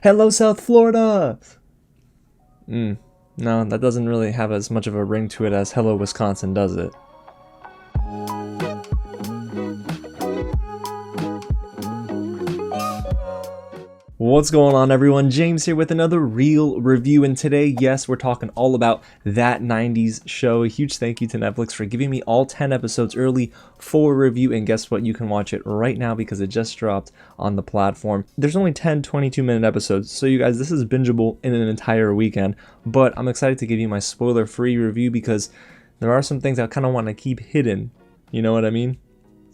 Hello, South Florida! No, that doesn't really have as much of a ring to it as Hello, Wisconsin, does it? What's going on, everyone? James here with another real review, and today, yes, we're talking all about That 90s Show. A huge thank you to Netflix for giving me all 10 episodes early for review, and guess what? You can watch it right now because it just dropped on the platform. There's only 10 22-minute episodes, so you guys, this is bingeable in an entire weekend, but I'm excited to give you my spoiler-free review because there are some things I kind of want to keep hidden. You know what I mean?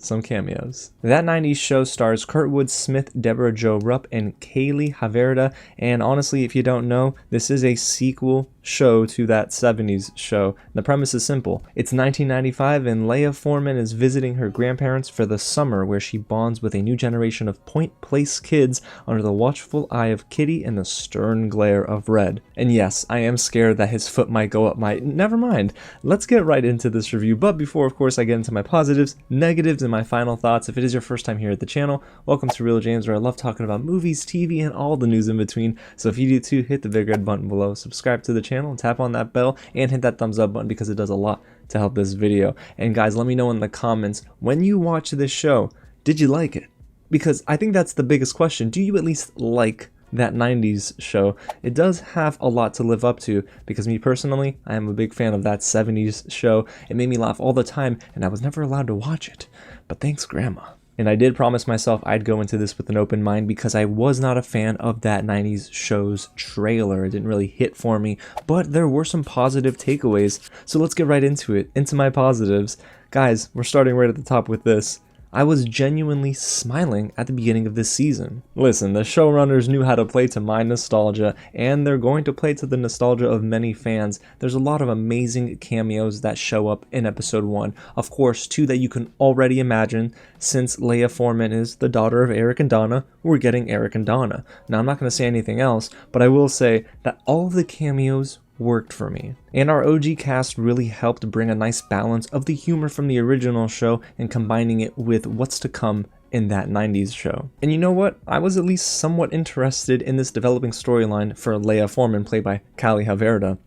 Some cameos. That 90s Show stars Kurtwood, Smith, Debra, Rupp, and Callie, Haverda, and honestly, if you don't know, this is a sequel show to That 70s Show. The premise is simple. It's 1995 and Leah Foreman is visiting her grandparents for the summer where she bonds with a new generation of Point Place kids under the watchful eye of Kitty and the stern glare of Red. And yes, I am scared that his foot might go up my... Never mind. Let's get right into this review, but before, of course, I get into my positives, negatives, and my final thoughts, if it is your first time here at the channel, welcome to Real James, where I love talking about movies, TV, and all the news in between. So if you do too, hit the big red button below, subscribe to the channel, and tap on that bell, and hit that thumbs up button because it does a lot to help this video. And guys, let me know in the comments, when you watch this show, did you like it? Because I think that's the biggest question. Do you at least like That 90s Show? It does have a lot to live up to, because me personally, I am a big fan of That 70s Show. It made me laugh all the time, and I was never allowed to watch it. But thanks, Grandma. And I did promise myself I'd go into this with an open mind because I was not a fan of That 90s Show's trailer. It didn't really hit for me, but there were some positive takeaways. So let's get right into it, into my positives. Guys, we're starting right at the top with this. I was genuinely smiling at the beginning of this season. Listen, the showrunners knew how to play to my nostalgia, and they're going to play to the nostalgia of many fans. There's a lot of amazing cameos that show up in episode 1. Of course, 2 that you can already imagine, since Leah Foreman is the daughter of Eric and Donna, we're getting Eric and Donna. Now, I'm not going to say anything else, but I will say that all of the cameos worked for me. And our OG cast really helped bring a nice balance of the humor from the original show and combining it with what's to come in That 90s Show. And you know what? I was at least somewhat interested in this developing storyline for Leah Foreman, played by Callie Haverda.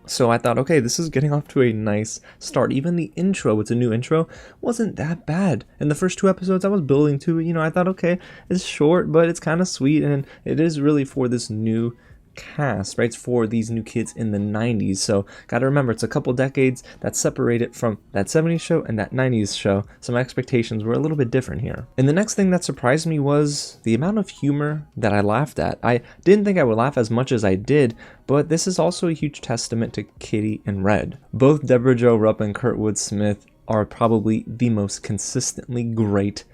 So I thought, okay, this is getting off to a nice start. Even the intro, it's a new intro, wasn't that bad. In the first 2 episodes I was building to, I thought, okay, it's short, but it's kind of sweet, and it is really for this new cast, right? It's for these new kids in the 90s. So gotta remember, it's a couple decades that separate it from That 70s Show and That 90s Show. So my expectations were a little bit different here. And the next thing that surprised me was the amount of humor that I laughed at. I didn't think I would laugh as much as I did, but this is also a huge testament to Kitty and Red. Both Debra Rupp and Kurtwood Smith are probably the most consistently great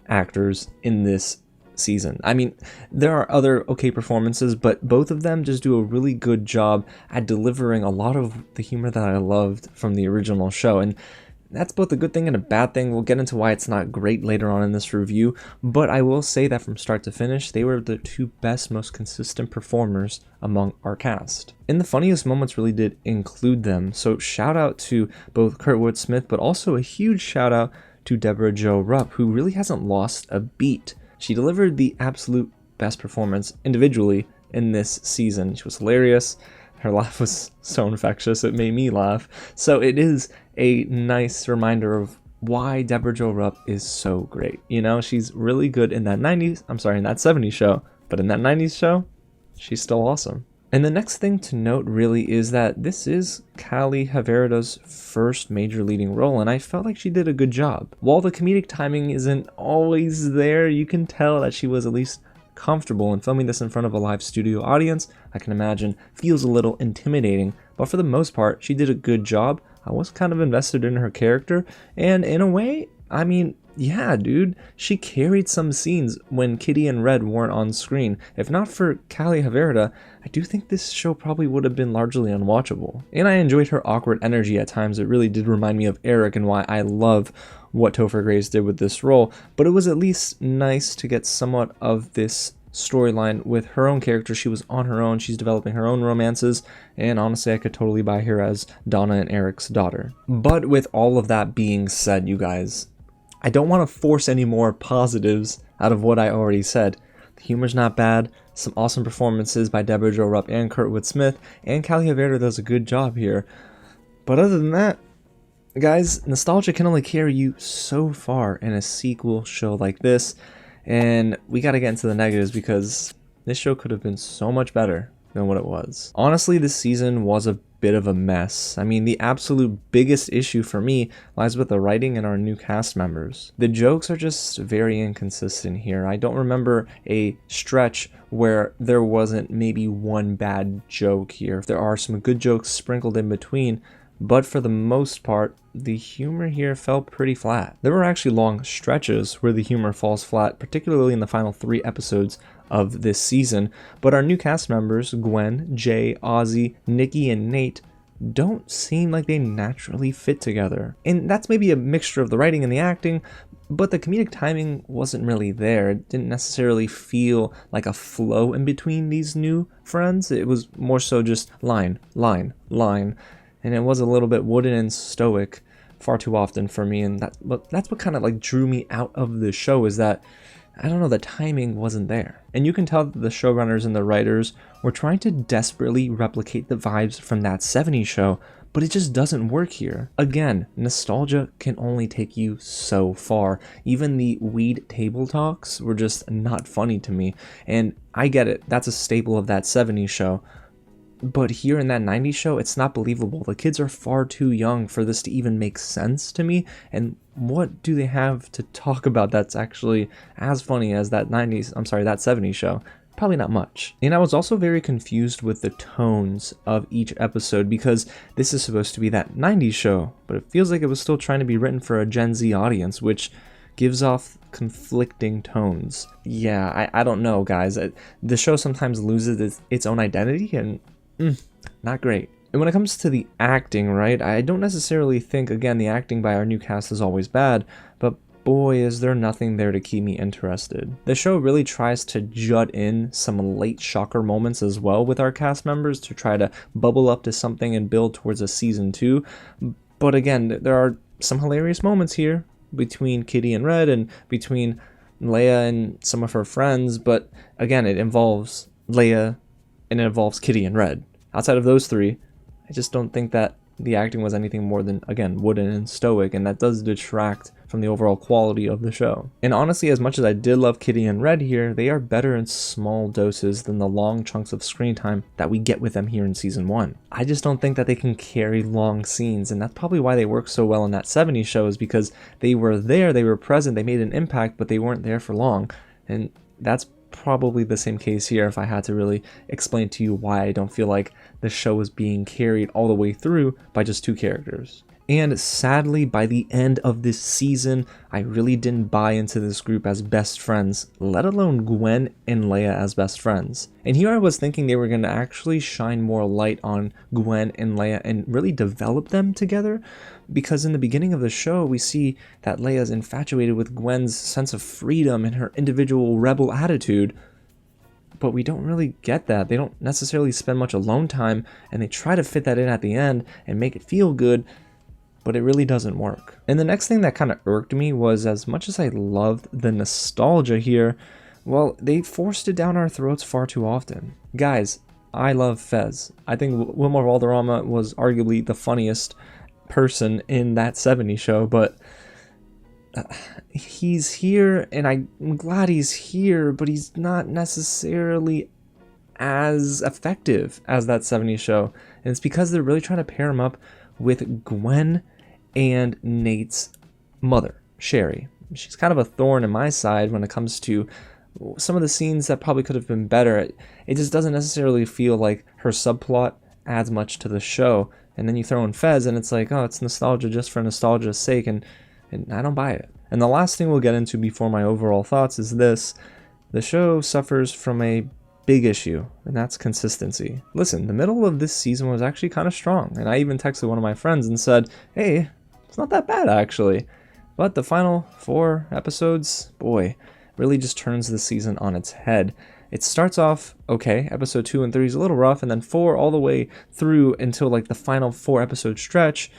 actors in this season. I mean, there are other okay performances, but both of them just do a really good job at delivering a lot of the humor that I loved from the original show, and that's both a good thing and a bad thing. We'll get into why it's not great later on in this review, but I will say that from start to finish, they were the 2 best, most consistent performers among our cast. And the funniest moments really did include them, so shout out to both Kurtwood Smith, but also a huge shout out to Debra Rupp, who really hasn't lost a beat. She delivered the absolute best performance individually in this season. She was hilarious. Her laugh was so infectious, it made me laugh. So it is a nice reminder of why Debra Rupp is so great. She's really good in that 70s show, but in that 90s show, she's still awesome. And the next thing to note really is that this is Callie Haverda's first major leading role, and I felt like she did a good job. While the comedic timing isn't always there, you can tell that she was at least comfortable, and filming this in front of a live studio audience, I can imagine, feels a little intimidating, but for the most part, she did a good job. I was kind of invested in her character, and in a way, I mean, yeah, dude, she carried some scenes when Kitty and Red weren't on screen. If not for Callie Haverda, I do think this show probably would have been largely unwatchable. And I enjoyed her awkward energy at times. It really did remind me of Eric, and why I love what Topher Grace did with this role, but it was at least nice to get somewhat of this storyline with her own character. She was on her own, she's developing her own romances, and honestly I could totally buy her as Donna and Eric's daughter. But with all of that being said, you guys, I don't want to force any more positives out of what I already said. The humor's not bad, Some awesome performances by Debra, Rupp, and Kurtwood Smith, and Callie Haverda does a good job here. But other than that, guys, nostalgia can only carry you so far in a sequel show like this, and we gotta get into the negatives because this show could have been so much better than what it was. Honestly, this season was a bit of a mess. I mean, the absolute biggest issue for me lies with the writing and our new cast members. The jokes are just very inconsistent here. I don't remember a stretch where there wasn't maybe one bad joke here. There are some good jokes sprinkled in between, but for the most part, the humor here fell pretty flat. There were actually long stretches where the humor falls flat, particularly in the final 3 episodes of this season, but our new cast members, Gwen, Jay, Ozzy, Nikki, and Nate, don't seem like they naturally fit together. And that's maybe a mixture of the writing and the acting, but the comedic timing wasn't really there. It didn't necessarily feel like a flow in between these new friends. It was more so just line, line, line. And it was a little bit wooden and stoic far too often for me, and that's what kind of like drew me out of the show, is that, I don't know, the timing wasn't there. And you can tell that the showrunners and the writers were trying to desperately replicate the vibes from that 70s show, but it just doesn't work here. Again, nostalgia can only take you so far. Even the weed table talks were just not funny to me, and I get it, that's a staple of that 70s show. But here in that 90s show, it's not believable. The kids are far too young for this to even make sense to me. And what do they have to talk about that's actually as funny as that 70s show? Probably not much. And I was also very confused with the tones of each episode, because this is supposed to be that 90s show, but it feels like it was still trying to be written for a Gen Z audience, which gives off conflicting tones. Yeah, I don't know, guys. The show sometimes loses its own identity, and not great. And when it comes to the acting, right, I don't necessarily think, again, the acting by our new cast is always bad, but boy, is there nothing there to keep me interested. The show really tries to jut in some late shocker moments as well with our cast members to try to bubble up to something and build towards a season 2. But again, there are some hilarious moments here between Kitty and Red and between Leia and some of her friends, but again, it involves Leia and it involves Kitty and Red. Outside of those 3, I just don't think that the acting was anything more than, again, wooden and stoic, and that does detract from the overall quality of the show. And honestly, as much as I did love Kitty and Red here, they are better in small doses than the long chunks of screen time that we get with them here in season 1. I just don't think that they can carry long scenes, and that's probably why they work so well in that 70s show, is because they were there, they were present, they made an impact, but they weren't there for long. And that's probably the same case here if I had to really explain to you why I don't feel like the show is being carried all the way through by just 2 characters. And sadly, by the end of this season, I really didn't buy into this group as best friends, let alone Gwen and Leia as best friends. And here I was thinking they were going to actually shine more light on Gwen and Leia and really develop them together, because in the beginning of the show, we see that Leia's infatuated with Gwen's sense of freedom and her individual rebel attitude, but we don't really get that. They don't necessarily spend much alone time, and they try to fit that in at the end and make it feel good, but it really doesn't work. And the next thing that kind of irked me was, as much as I loved the nostalgia here, well, they forced it down our throats far too often. Guys, I love Fez. I think Wilmer Valderrama was arguably the funniest person in that 70s show, but he's here, and I'm glad he's here, but he's not necessarily as effective as that 70s show. And it's because they're really trying to pair him up with Gwen and Nate's mother, Sherry. She's kind of a thorn in my side when it comes to some of the scenes that probably could have been better. It just doesn't necessarily feel like her subplot adds much to the show. And then you throw in Fez and it's like, oh, it's nostalgia just for nostalgia's sake, and I don't buy it. And the last thing we'll get into before my overall thoughts is this. The show suffers from a big issue, and that's consistency. Listen, the middle of this season was actually kind of strong, and I even texted one of my friends and said, hey, it's not that bad actually. But the final 4 episodes, boy, really just turns the season on its head. It starts off okay, episode 2 and 3 is a little rough, and then 4 all the way through until like the final 4 episode stretch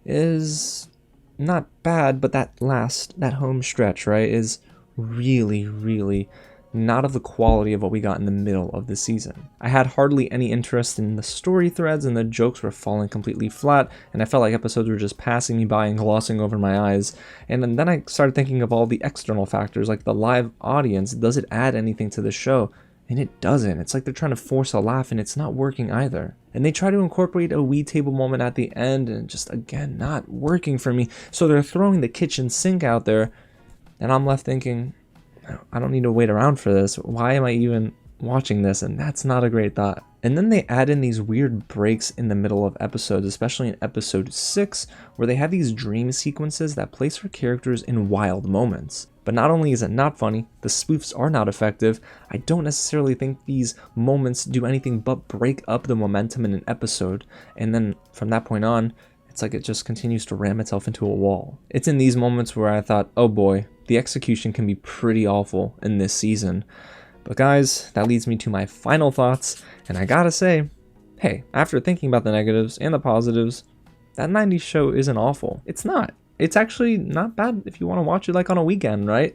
is not bad, but that home stretch, right, is really, really not of the quality of what we got in the middle of the season. I had hardly any interest in the story threads, and the jokes were falling completely flat, and I felt like episodes were just passing me by and glossing over my eyes. And then I started thinking of all the external factors, like the live audience. Does it add anything to the show? And it doesn't. It's like they're trying to force a laugh, and it's not working either. And they try to incorporate a wee table moment at the end, and just, again, not working for me. So they're throwing the kitchen sink out there, and I'm left thinking, I don't need to wait around for this. Why am I even watching this? And that's not a great thought. And then they add in these weird breaks in the middle of episodes, especially in episode 6, where they have these dream sequences that place our characters in wild moments. But not only is it not funny, the spoofs are not effective. I don't necessarily think these moments do anything but break up the momentum in an episode. And then from that point on, it's like it just continues to ram itself into a wall. It's in these moments where I thought, oh boy, the execution can be pretty awful in this season. But guys, that leads me to my final thoughts, and I gotta say, hey, after thinking about the negatives and the positives, that 90s show isn't awful. It's not. It's actually not bad if you want to watch it like on a weekend, right?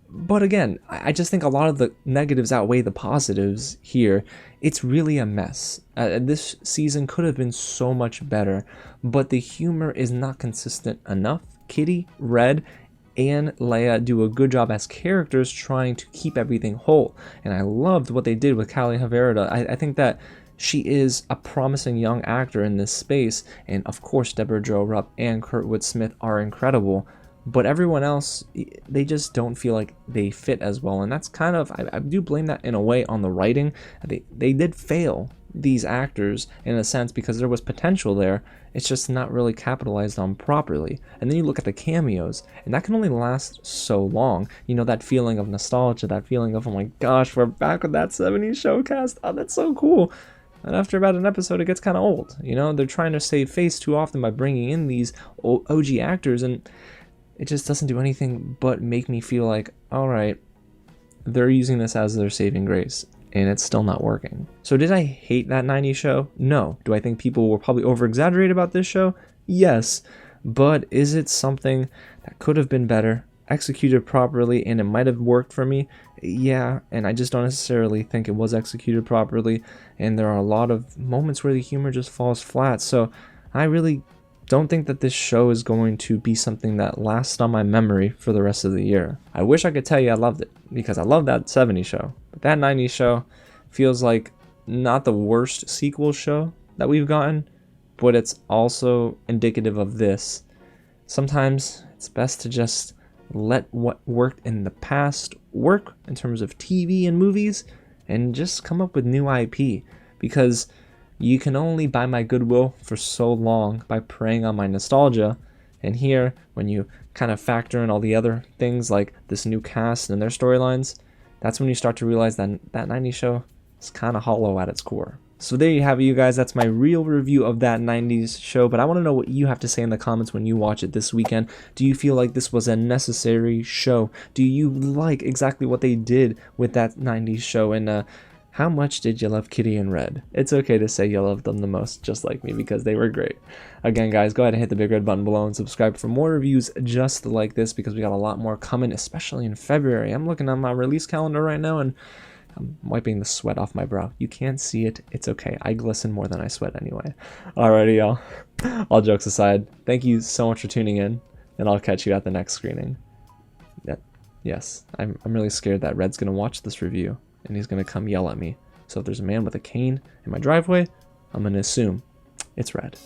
But again, I just think a lot of the negatives outweigh the positives here. It's really a mess. This season could have been so much better, but the humor is not consistent enough. Kitty, Red, and Leia do a good job as characters trying to keep everything whole. And I loved what they did with Callie Haverda. I think that she is a promising young actor in this space, and of course Debra, Rupp, and Kurtwood Smith are incredible, but everyone else, they just don't feel like they fit as well, and that's kind of, I do blame that in a way on the writing. They did fail these actors in a sense because there was potential there, it's just not really capitalized on properly. And then you look at the cameos, and that can only last so long. You know, that feeling of nostalgia, that feeling of, oh my gosh, we're back with that 70s show cast, oh, that's so cool. And after about an episode, it gets kind of old. You know, they're trying to save face too often by bringing in these OG actors, and it just doesn't do anything but make me feel like, all right, they're using this as their saving grace, and it's still not working. So did I hate that 90s show? No. Do I think people were probably over-exaggerated about this show? Yes. But is it something that could have been better, executed properly, and it might have worked for me? Yeah, and I just don't necessarily think it was executed properly, and there are a lot of moments where the humor just falls flat. So I really don't think that this show is going to be something that lasts on my memory for the rest of the year. I wish I could tell you I loved it, because I love that 70s show, but that 90s show feels like not the worst sequel show that we've gotten, but it's also indicative of this. Sometimes it's best to just let what worked in the past work in terms of TV and movies, and just come up with new IP, because you can only buy my goodwill for so long by preying on my nostalgia. And here, when you kind of factor in all the other things like this new cast and their storylines, that's when you start to realize that that 90s show is kind of hollow at its core. So there you have it, you guys. That's my real review of that 90s show, but I want to know what you have to say in the comments when you watch it this weekend. Do you feel like this was a necessary show? Do you like exactly what they did with that 90s show? And how much did you love Kitty and Red? It's okay to say you loved them the most, just like me, because they were great. Again, guys, go ahead and hit the big red button below and subscribe for more reviews just like this, because we got a lot more coming, especially in February. I'm looking at my release calendar right now, and I'm wiping the sweat off my brow. You can't see it. It's okay. I glisten more than I sweat anyway. Alrighty, y'all. All jokes aside, thank you so much for tuning in, and I'll catch you at the next screening. Yes, I'm really scared that Red's going to watch this review, and he's going to come yell at me. So if there's a man with a cane in my driveway, I'm going to assume it's Red.